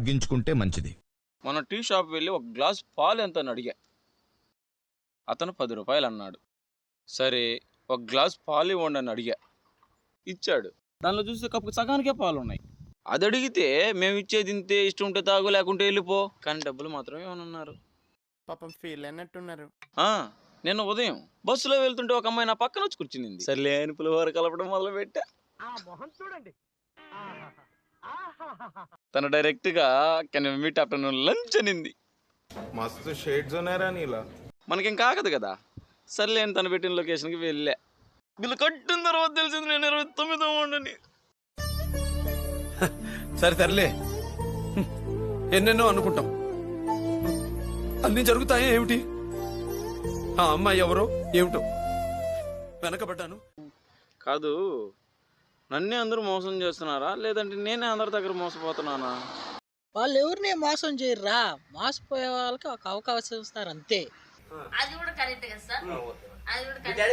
తగ్గించుకుంటే మంచిది. మన టీ షాప్ వెళ్ళి ఒక గ్లాస్ పాలు ఎంత అని అడిగా. అతను 10 రూపాయలు అన్నాడు. సరే ఒక గ్లాస్ పాలు ఇవ్వండి అని అడిగా. ఇచ్చాడు. దానిలో చూస్తే కప్పు సగానికే పాలు ఉన్నాయి. అది అడిగితే మేము ఇచ్చేది ఇంతే, ఇష్టం ఉంటే తాగు లేకుంటే వెళ్ళిపో, కానీ డబ్బులు మాత్రమే ఏమన్నారు. పాపం ఫీల్ అయినట్టున్నారు. నిన్న ఉదయం బస్సులో వెళ్తుంటే ఒక అమ్మాయి నా పక్కన వచ్చి కూర్చునింది. సర్లే అని పులిహోర కలపడం మొదలు పెట్టా. తను డైరెక్ట్ గా can we meet afternoon lunch అనింది. మస్తు షేడ్స్ ఉన్నారా నీలా. మనకేం కాకదు కదా. సర్లే అని తను పెట్టిన లొకేషన్కి వెళ్ళా. బిల్లు కట్టిన తర్వాత తెలిసింది నేను 29వ వాడిని. సరే తరలే, ఎన్నెన్నో అనుకుంటాం, అన్ని జరుగుతాయా ఏమిటి? ఆ అమ్మాయి ఎవరో ఏమిటో వెనకబడ్డాను. కాదు, నన్నే అందరూ మోసం చేస్తున్నారా లేదంటే నేనే అందరి దగ్గర మోసపోతున్నానా? వాళ్ళు ఎవరిని మోసం చేయర్రా, మోసపోయే వాళ్ళకి ఒక అవకాశం ఇస్తారు అంతే. అది కూడా కరెక్ట్ కదా సార్, అది కూడా కరెక్ట్.